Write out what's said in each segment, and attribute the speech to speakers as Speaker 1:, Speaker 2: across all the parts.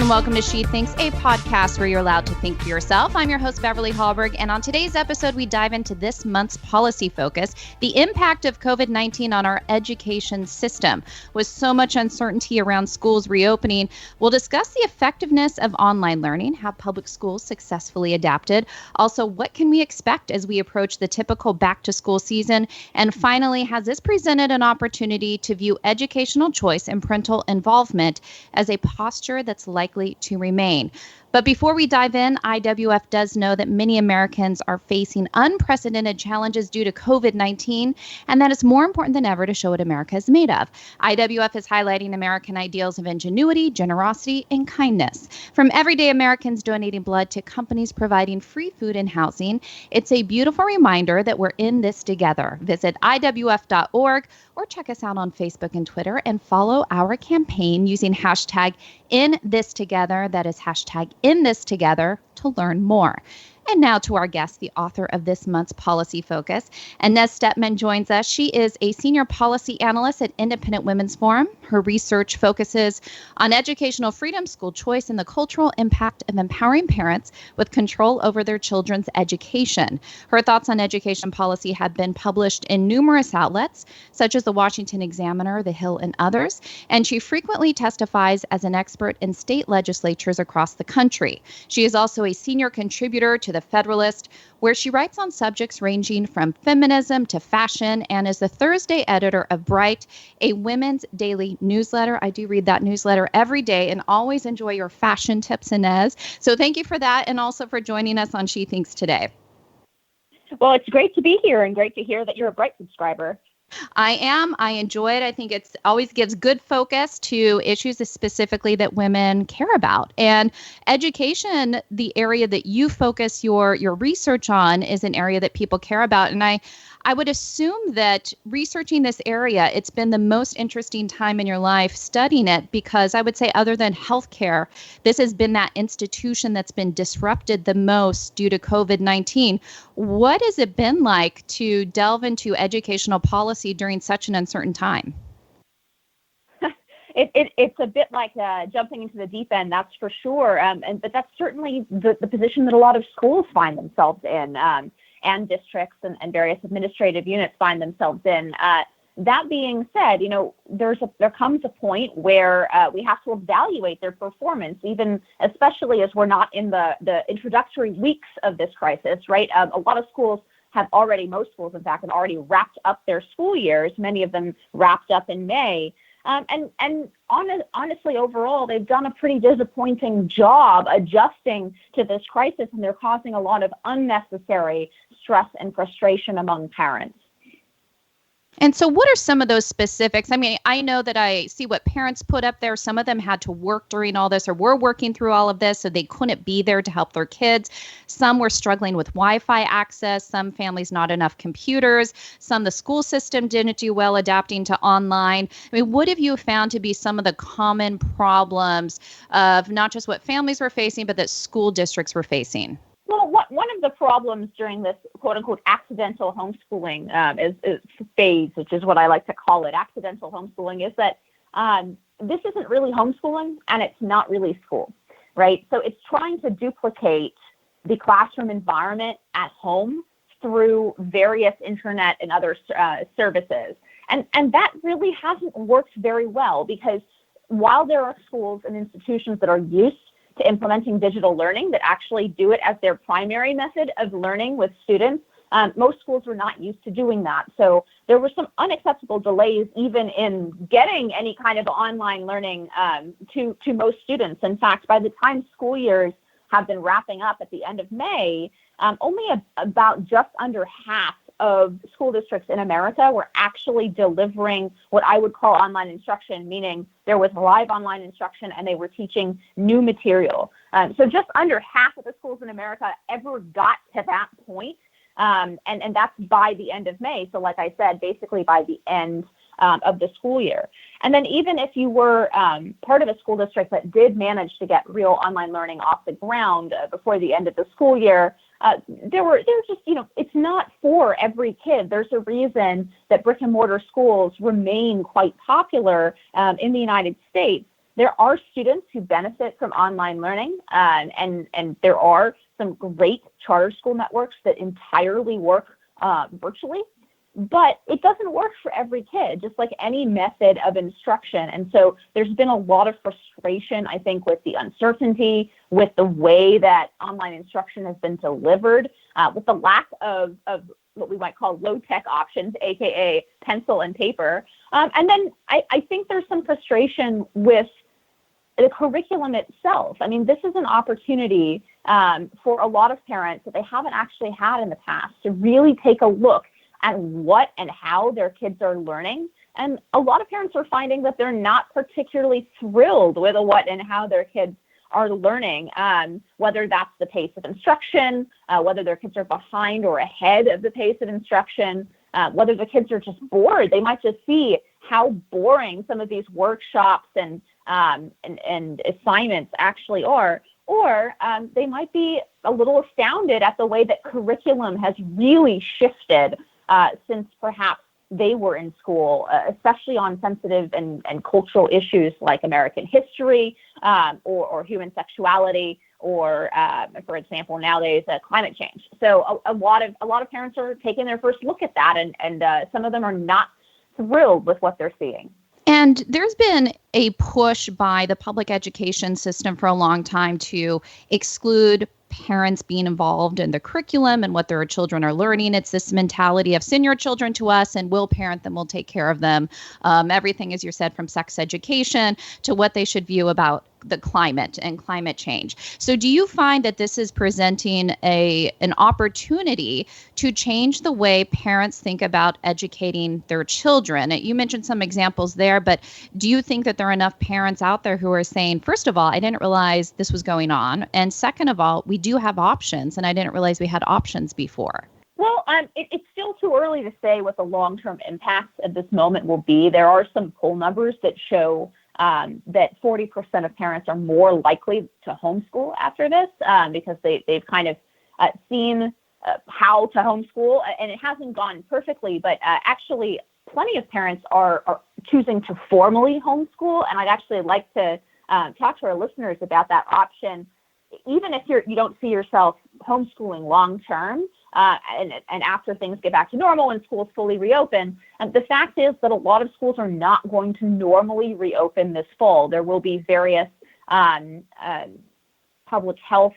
Speaker 1: and welcome to She Thinks, a podcast where you're allowed to think for yourself. I'm your host, Beverly Hallberg, and on today's episode, we dive into this month's policy focus, the impact of COVID-19 on our education system. With so much uncertainty around schools reopening, we'll discuss the effectiveness of online learning, how public schools successfully adapted, also what can we expect as we approach the typical back-to-school season, and finally, has this presented an opportunity to view educational choice and parental involvement as a posture that's likely to remain. But before we dive in, IWF does know that many Americans are facing unprecedented challenges due to COVID-19, and that it's more important than ever to show what America is made of. IWF is highlighting American ideals of ingenuity, generosity, and kindness. From everyday Americans donating blood to companies providing free food and housing, it's a beautiful reminder that we're in this together. Visit IWF.org or check us out on Facebook and Twitter and follow our campaign using hashtag #InThisTogether. That is hashtag #InThisTogether to learn more. And now to our guest, the author of this month's policy focus. Inez Stepman joins us. She is a senior policy analyst at Independent Women's Forum. Her research focuses on educational freedom, school choice, and the cultural impact of empowering parents with control over their children's education. Her thoughts on education policy have been published in numerous outlets, such as the Washington Examiner, The Hill, and others. And she frequently testifies as an expert in state legislatures across the country. She is also a senior contributor to the Federalist, where she writes on subjects ranging from feminism to fashion, and is the Thursday editor of Bright, a women's daily newsletter. I do read that newsletter every day and always enjoy your fashion tips, Inez. So thank you for that, and also for joining us on She Thinks today.
Speaker 2: Well, it's great to be here and great to hear that you're a Bright subscriber.
Speaker 1: I am. I enjoy it. I think it's always gives good focus to issues specifically that women care about. And education, the area that you focus your research on, is an area that people care about. And I would assume that researching this area, it's been the most interesting time in your life studying it, because I would say other than healthcare, this has been that institution that's been disrupted the most due to COVID-19. What has it been like to delve into educational policy during such an uncertain time?
Speaker 2: It's a bit like jumping into the deep end, that's for sure. But that's certainly the position that a lot of schools find themselves in. And districts and various administrative units find themselves in. That being said, there comes a point where we have to evaluate their performance, even especially as we're not in the introductory weeks of this crisis, right? A lot of schools most schools, in fact, have already wrapped up their school years. Many of them wrapped up in May. Honestly, overall, they've done a pretty disappointing job adjusting to this crisis, and they're causing a lot of unnecessary stress and frustration among parents.
Speaker 1: And so what are some of those specifics? I mean, I know that I see what parents put up there. Some of them had to work during all this or were working through all of this, so they couldn't be there to help their kids. Some were struggling with Wi-Fi access. Some families not enough computers. Some the school system didn't do well adapting to online. I mean, what have you found to be some of the common problems of not just what families were facing, but that school districts were facing?
Speaker 2: Well, one of the problems during this quote-unquote accidental homeschooling phase, which is what I like to call it, accidental homeschooling, is that this isn't really homeschooling and it's not really school, right? So it's trying to duplicate the classroom environment at home through various internet and other services. And that really hasn't worked very well, because while there are schools and institutions that are used to implementing digital learning, that actually do it as their primary method of learning with students, most schools were not used to doing that. So there were some unacceptable delays even in getting any kind of online learning to most students. In fact, by the time school years have been wrapping up at the end of May, only about just under half of school districts in America were actually delivering what I would call online instruction, meaning there was live online instruction and they were teaching new material. So just under half of the schools in America ever got to that point. And that's by the end of May. So like I said, basically by the end of the school year. And then even if you were part of a school district that did manage to get real online learning off the ground before the end of the school year, there's just, it's not for every kid. There's a reason that brick and mortar schools remain quite popular in the United States. There are students who benefit from online learning, and there are some great charter school networks that entirely work virtually, but it doesn't work for every kid, just like any method of instruction. And so there's been a lot of frustration, I think, with the uncertainty, with the way that online instruction has been delivered, with the lack of what we might call low-tech options, aka pencil and paper. And then I think there's some frustration with the curriculum itself. I mean, this is an opportunity for a lot of parents that they haven't actually had in the past to really take a look at what and how their kids are learning. And a lot of parents are finding that they're not particularly thrilled with what and how their kids are learning, whether that's the pace of instruction, whether their kids are behind or ahead of the pace of instruction, whether the kids are just bored. They might just see how boring some of these workshops and assignments actually are, or they might be a little astounded at the way that curriculum has really shifted since perhaps they were in school, especially on sensitive and cultural issues like American history or human sexuality, or, for example, nowadays climate change. So a lot of parents are taking their first look at that, and some of them are not thrilled with what they're seeing.
Speaker 1: And there's been a push by the public education system for a long time to exclude parents being involved in the curriculum and what their children are learning. It's this mentality of send your children to us and we'll parent them, we'll take care of them. Everything, as you said, from sex education to what they should view about the climate and climate change. So do you find that this is presenting an opportunity to change the way parents think about educating their children? You mentioned some examples there, but do you think that there are enough parents out there who are saying, first of all, I didn't realize this was going on, and second of all, we do have options, and I didn't realize we had options before?
Speaker 2: Well, it's still too early to say what the long-term impact of this moment will be. There are some poll numbers that show that 40% of parents are more likely to homeschool after this because they've kind of seen how to homeschool, and it hasn't gone perfectly, but actually plenty of parents are choosing to formally homeschool, and I'd actually like to talk to our listeners about that option. Even if you don't see yourself homeschooling long term, and after things get back to normal and schools fully reopen, the fact is that a lot of schools are not going to normally reopen this fall. There will be various public health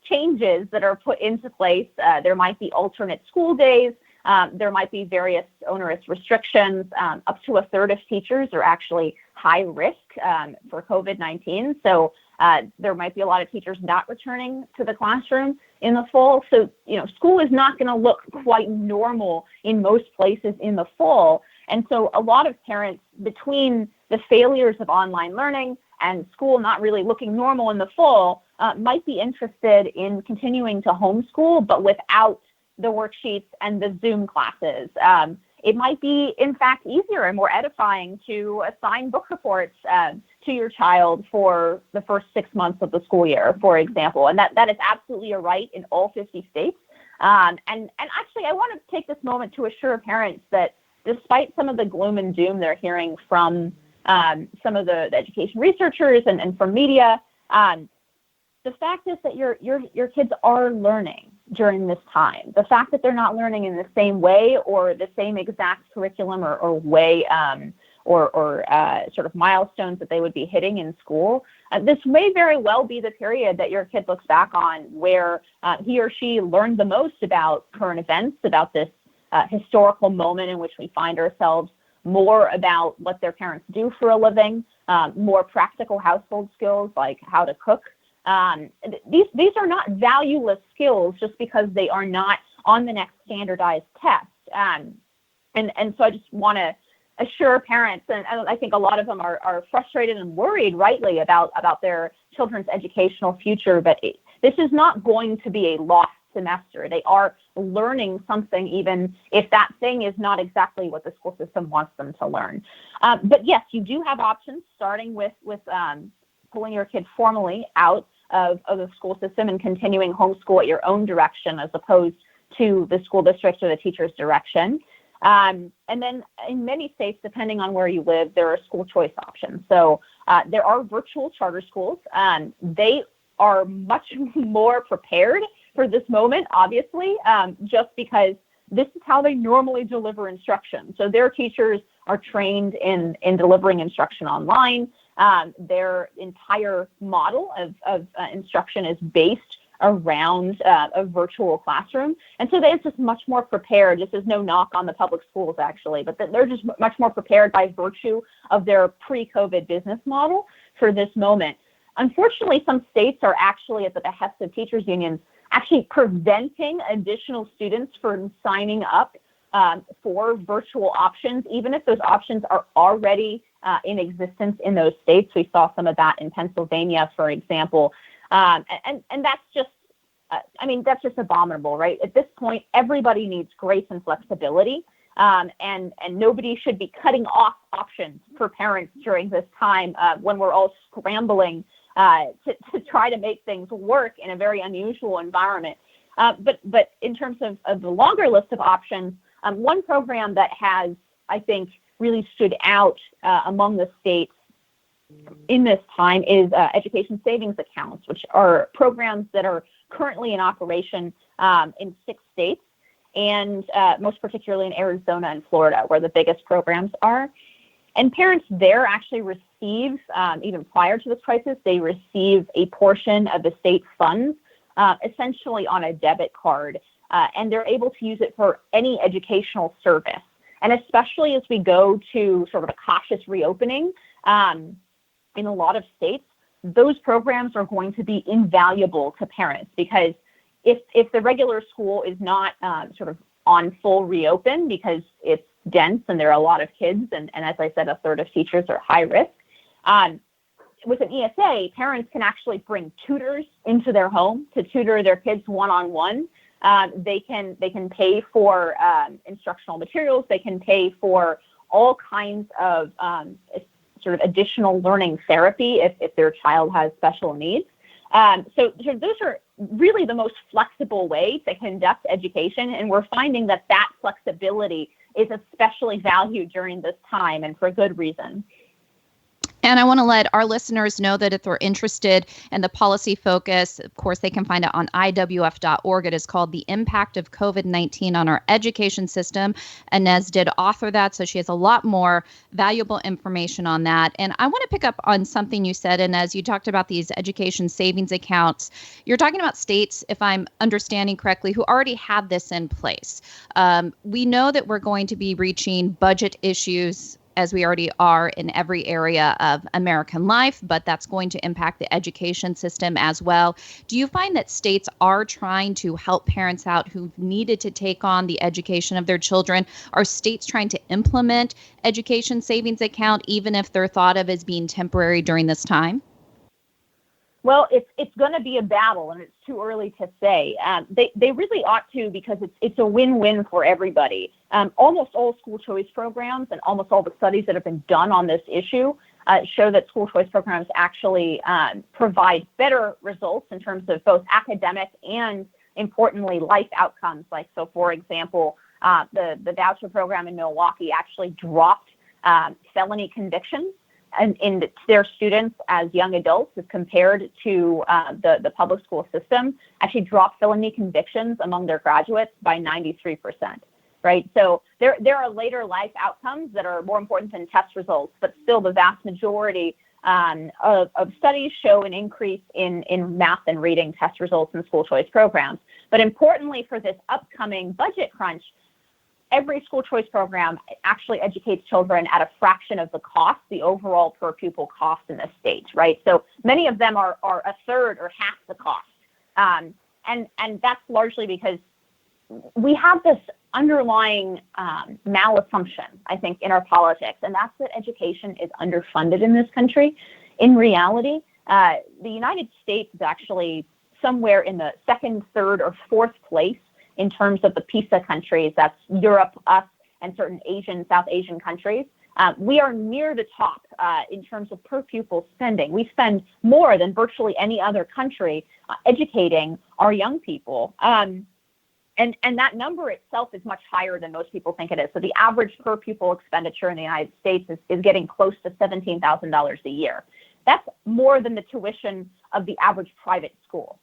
Speaker 2: changes that are put into place. There might be alternate school days. There might be various onerous restrictions. Up to a third of teachers are actually high risk for COVID-19. So there might be a lot of teachers not returning to the classroom in the fall. So, school is not going to look quite normal in most places in the fall. And so a lot of parents, between the failures of online learning and school not really looking normal in the fall, might be interested in continuing to homeschool, but without the worksheets and the Zoom classes. It might be, in fact, easier and more edifying to assign book reports to your child for the first 6 months of the school year, for example. And that is absolutely a right in all 50 states. And actually, I want to take this moment to assure parents that despite some of the gloom and doom they're hearing from some of the education researchers and from media, the fact is that your kids are learning during this time. The fact that they're not learning in the same way or the same exact curriculum or way or sort of milestones that they would be hitting in school, this may very well be the period that your kid looks back on where he or she learned the most about current events, about this historical moment in which we find ourselves, more about what their parents do for a living, more practical household skills like how to cook. These are not valueless skills just because they are not on the next standardized test. And so I just want to assure parents, and I think a lot of them are frustrated and worried rightly about their children's educational future, but this is not going to be a lost semester. They are learning something, even if that thing is not exactly what the school system wants them to learn. But yes, you do have options, starting with pulling your kid formally out of the school system and continuing homeschool at your own direction as opposed to the school district or the teacher's direction. And then in many states, depending on where you live, there are school choice options. So There are virtual charter schools. They are much more prepared for this moment, obviously, just because this is how they normally deliver instruction. So their teachers are trained in delivering instruction online. Their entire model of instruction is based around a virtual classroom. And so they're just much more prepared. This is no knock on the public schools, actually, but they're just much more prepared by virtue of their pre-COVID business model for this moment. Unfortunately, some states are actually, at the behest of teachers' unions, actually preventing additional students from signing up for virtual options, even if those options are already in existence in those states. We saw some of that in Pennsylvania, for example. And that's just, that's just abominable, right? At this point, everybody needs grace and flexibility, and nobody should be cutting off options for parents during this time when we're all scrambling to try to make things work in a very unusual environment. But in terms of the longer list of options, one program that has, I think, really stood out among the states in this time is education savings accounts, which are programs that are currently in operation in 6 states, and most particularly in Arizona and Florida, where the biggest programs are. And parents there actually receive, even prior to this crisis, they receive a portion of the state funds, essentially on a debit card, and they're able to use it for any educational service. And especially as we go to sort of a cautious reopening in a lot of states, those programs are going to be invaluable to parents, because if the regular school is not sort of on full reopen because it's dense and there are a lot of kids, and as I said, a third of teachers are high risk, with an ESA, parents can actually bring tutors into their home to tutor their kids one-on-one. They can pay for instructional materials. They can pay for all kinds of sort of additional learning therapy if their child has special needs. So those are really the most flexible way to conduct education, and we're finding that flexibility is especially valued during this time, and for good reason.
Speaker 1: And I want to let our listeners know that if they're interested in the policy focus, of course, they can find it on IWF.org. It is called The Impact of COVID-19 on Our Education System. Inez did author that, so she has a lot more valuable information on that. And I want to pick up on something you said, Inez. You talked about these education savings accounts. You're talking about states, if I'm understanding correctly, who already had this in place. We know that we're going to be reaching budget issues, as we already are in every area of American life, but that's going to impact the education system as well. Do you find that states are trying to help parents out who've needed to take on the education of their children? Are states trying to implement education savings account, even if they're thought of as being temporary during this time?
Speaker 2: Well, it's going to be a battle, and it's too early to say. They really ought to, because it's a win-win for everybody. Almost all school choice programs and almost all the studies that have been done on this issue show that school choice programs actually provide better results in terms of both academic and, importantly, life outcomes. Like, so for example, the voucher program in Milwaukee actually dropped felony convictions in their students as young adults, as compared to the public school system, actually dropped felony convictions among their graduates by 93%, right? So there are later life outcomes that are more important than test results, but still the vast majority of studies show an increase in math and reading test results in school choice programs. But importantly, for this upcoming budget crunch, every school choice program actually educates children at a fraction of the cost, the overall per pupil cost in the state, right? So many of them are a third or half the cost. And that's largely because we have this underlying malassumption, I think, in our politics, and that's that education is underfunded in this country. In reality, the United States is actually somewhere in the second, third, or fourth place in terms of the PISA countries. That's Europe, us, and certain South Asian countries. We are near the top in terms of per pupil spending. We spend more than virtually any other country educating our young people. And that number itself is much higher than most people think it is. So the average per pupil expenditure in the United States is getting close to $17,000 a year. That's more than the tuition of the average private school.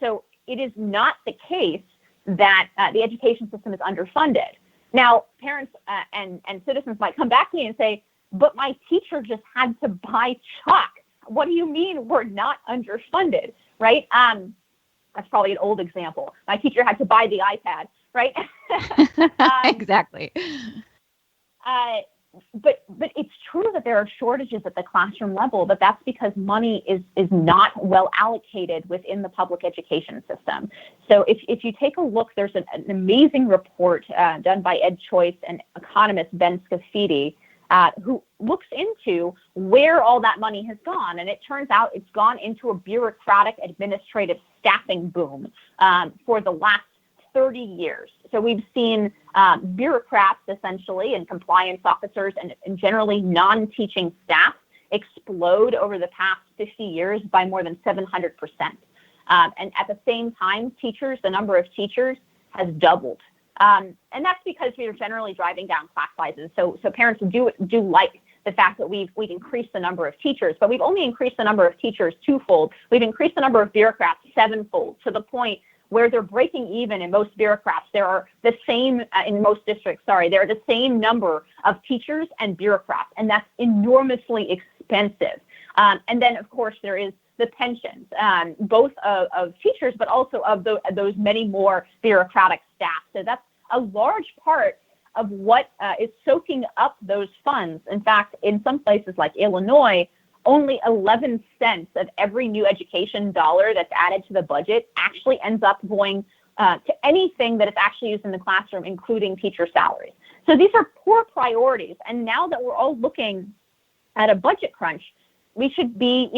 Speaker 2: So it is not the case that the education system is underfunded. Now, parents and citizens might come back to me and say, but my teacher just had to buy chalk. What do you mean we're not underfunded, right? That's probably an old example. My teacher had to buy the iPad, right?
Speaker 1: Exactly.
Speaker 2: But it's true that there are shortages at the classroom level, but that's because money is not well allocated within the public education system. So if you take a look, there's an amazing report done by Ed Choice and economist Ben Scafidi, who looks into where all that money has gone. And it turns out it's gone into a bureaucratic administrative staffing boom for the last 30 years. So we've seen bureaucrats essentially and compliance officers and generally non-teaching staff explode over the past 50 years by more than 700%. And at the same time, the number of teachers has doubled. And that's because we are generally driving down class sizes. So parents do like the fact that we've increased the number of teachers, but we've only increased the number of teachers twofold. We've increased the number of bureaucrats sevenfold, to the point where they're breaking even in most bureaucrats. There are the same, in most districts, there are the same number of teachers and bureaucrats, and that's enormously expensive. And then, of course, there is the pensions, both of teachers, but also of those many more bureaucratic staff. So that's a large part of what is soaking up those funds. In fact, in some places like Illinois, only 11 cents of every new education dollar that's added to the budget actually ends up going to anything that is actually used in the classroom, including teacher salaries. So these are poor priorities. And now that we're all looking at a budget crunch, we should be,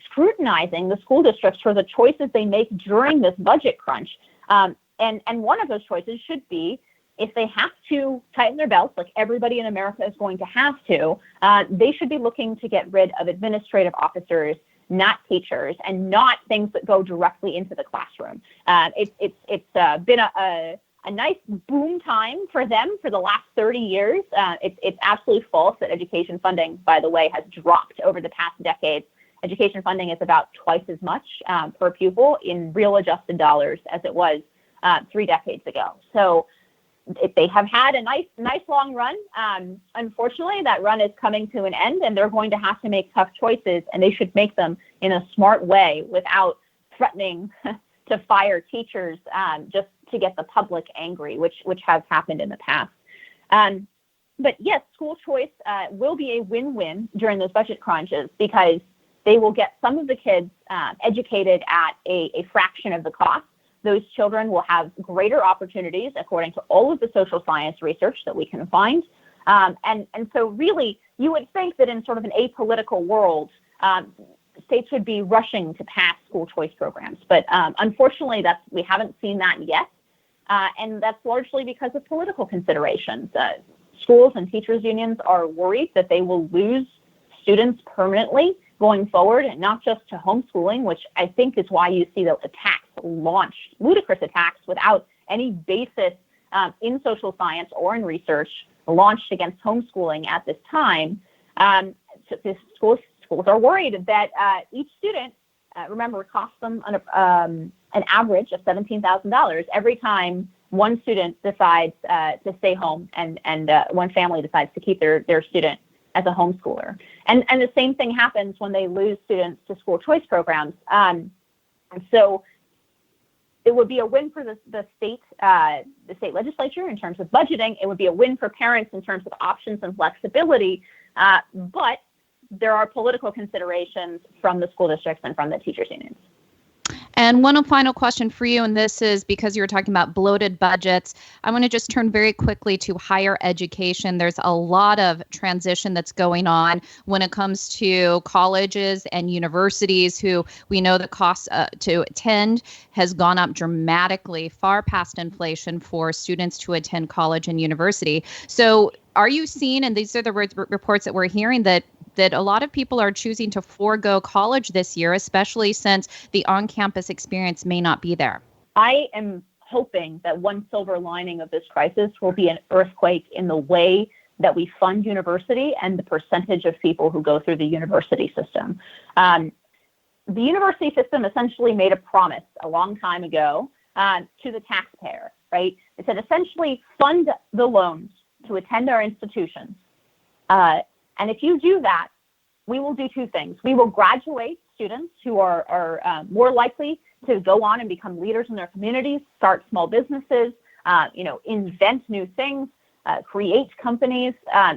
Speaker 2: scrutinizing the school districts for the choices they make during this budget crunch. And one of those choices should be, if they have to tighten their belts, like everybody in America is going to have to, they should be looking to get rid of administrative officers, not teachers, and not things that go directly into the classroom. It's been a nice boom time for them for the last 30 years. It's absolutely false that education funding, by the way, has dropped over the past decade. Education funding is about twice as much per pupil in real adjusted dollars as it was 3 decades ago. So if they have had a nice long run, unfortunately, that run is coming to an end, and they're going to have to make tough choices, and they should make them in a smart way without threatening to fire teachers just to get the public angry, which has happened in the past. But yes, school choice will be a win-win during those budget crunches, because they will get some of the kids educated at a fraction of the cost. Those children will have greater opportunities, according to all of the social science research that we can find. And so really, you would think that in sort of an apolitical world, states would be rushing to pass school choice programs. But unfortunately, we haven't seen that yet. And that's largely because of political considerations. Schools and teachers unions are worried that they will lose students permanently going forward, and not just to homeschooling, which I think is why you see the attacks launched, ludicrous attacks without any basis in social science or in research, launched against homeschooling at this time. So the schools are worried that each student, remember, it costs them an average of $17,000 every time one student decides to stay home and one family decides to keep their student as a homeschooler. And the same thing happens when they lose students to school choice programs. And so it would be a win for the state legislature in terms of budgeting. It would be a win for parents in terms of options and flexibility. But there are political considerations from the school districts and from the teachers unions.
Speaker 1: And one final question for you, and this is because you were talking about bloated budgets. I want to just turn very quickly to higher education. There's a lot of transition that's going on when it comes to colleges and universities, who we know the cost to attend has gone up dramatically, far past inflation for students to attend college and university. So are you seeing, and these are the reports that we're hearing, that a lot of people are choosing to forego college this year, especially since the on-campus experience may not be there?
Speaker 2: I am hoping that one silver lining of this crisis will be an earthquake in the way that we fund university and the percentage of people who go through the university system. The university system essentially made a promise a long time ago to the taxpayer, right? It said essentially fund the loans to attend our institutions. And if you do that, we will do two things. We will graduate students who are more likely to go on and become leaders in their communities, start small businesses, invent new things, create companies.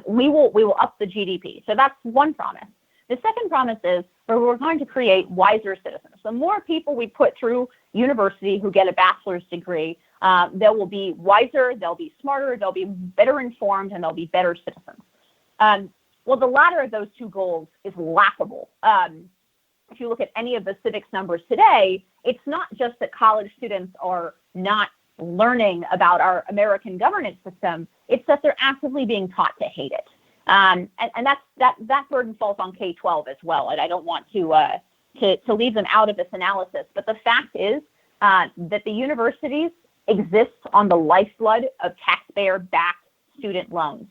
Speaker 2: We will up the GDP. So that's one promise. The second promise is we're going to create wiser citizens. The more people we put through university who get a bachelor's degree, they will be wiser, they'll be smarter, they'll be better informed, and they'll be better citizens. Well, the latter of those two goals is laughable. If you look at any of the civics numbers today, it's not just that college students are not learning about our American governance system, it's that they're actively being taught to hate it. And that burden falls on K-12 as well. And I don't want to leave them out of this analysis. But the fact is that the universities exist on the lifeblood of taxpayer-backed student loans.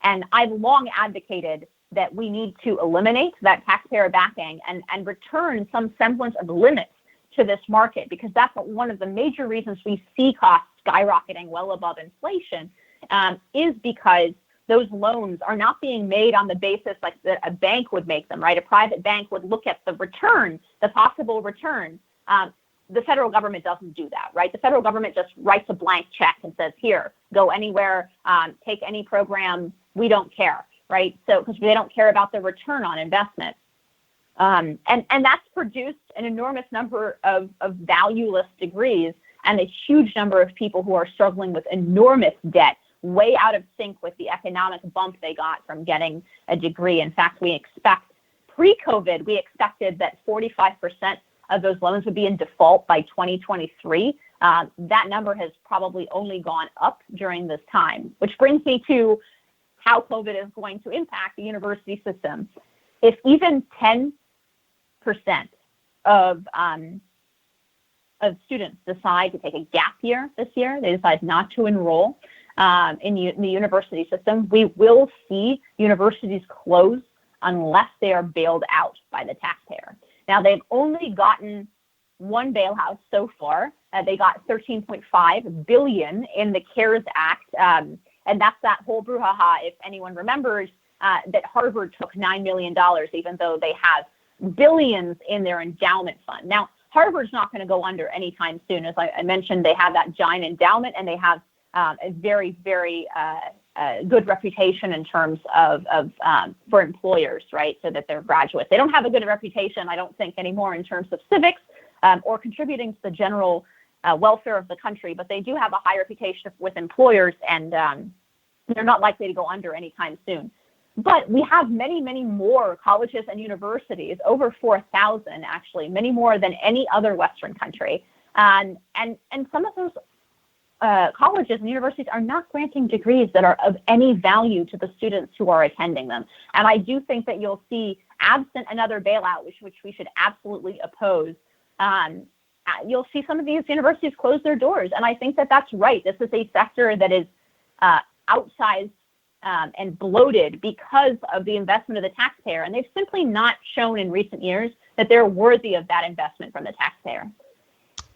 Speaker 2: And I've long advocated that we need to eliminate that taxpayer backing and return some semblance of limits to this market, because that's one of the major reasons we see costs skyrocketing well above inflation, is because those loans are not being made on the basis like that a bank would make them, right? A private bank would look at the return, the possible return. The federal government doesn't do that, right? The federal government just writes a blank check and says, here, go anywhere, take any program, we don't care, right? So, because they don't care about the return on investment. And that's produced an enormous number of valueless degrees and a huge number of people who are struggling with enormous debt, way out of sync with the economic bump they got from getting a degree. In fact, pre-COVID, we expected that 45% of those loans would be in default by 2023. That number has probably only gone up during this time, which brings me to how COVID is going to impact the university system. If even 10% of students decide to take a gap year this year, they decide not to enroll in the university system, we will see universities close unless they are bailed out by the taxpayer. Now, they've only gotten one bailout so far. They got $13.5 billion in the CARES Act, and that's that whole brouhaha, if anyone remembers, that Harvard took $9 million, even though they have billions in their endowment fund. Now, Harvard's not going to go under anytime soon. As I mentioned, they have that giant endowment, and they have a very, very good reputation in terms of for employers, right? So that they're graduates. They don't have a good reputation, I don't think, anymore in terms of civics or contributing to the general welfare of the country, but they do have a high reputation with employers, and they're not likely to go under anytime soon. But we have many, many more colleges and universities, over 4,000 actually, many more than any other Western country. And some of those colleges and universities are not granting degrees that are of any value to the students who are attending them. And I do think that you'll see, absent another bailout, which we should absolutely oppose, you'll see some of these universities close their doors. And I think that that's right. This is a sector that is outsized and bloated because of the investment of the taxpayer. And they've simply not shown in recent years that they're worthy of that investment from the taxpayer.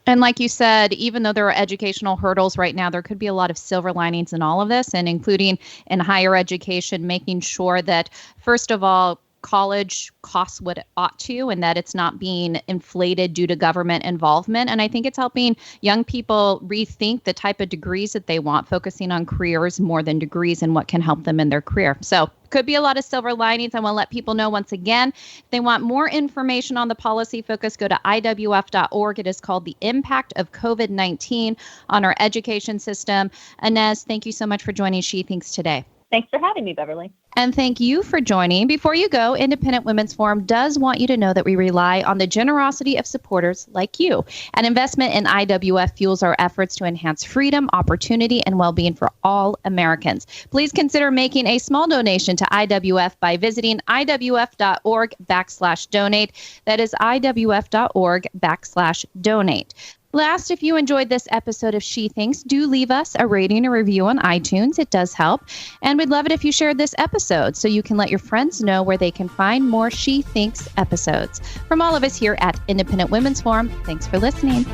Speaker 1: And like you said, even though there are educational hurdles right now, there could be a lot of silver linings in all of this, and including in higher education, making sure that, first of all, college costs what it ought to, and that it's not being inflated due to government involvement. And I think it's helping young people rethink the type of degrees that they want, focusing on careers more than degrees and what can help them in their career. So could be a lot of silver linings. I want to let people know once again, if they want more information on the policy focus, go to IWF.org. It is called The Impact of COVID-19 on Our Education System. Inez, thank you so much for joining She Thinks today.
Speaker 2: Thanks for having me, Beverly.
Speaker 1: And thank you for joining. Before you go, Independent Women's Forum does want you to know that we rely on the generosity of supporters like you. An investment in IWF fuels our efforts to enhance freedom, opportunity, and well-being for all Americans. Please consider making a small donation to IWF by visiting IWF.org/donate. That is IWF.org/donate. Last, if you enjoyed this episode of She Thinks, do leave us a rating and review on iTunes. It does help. And we'd love it if you shared this episode so you can let your friends know where they can find more She Thinks episodes. From all of us here at Independent Women's Forum, thanks for listening.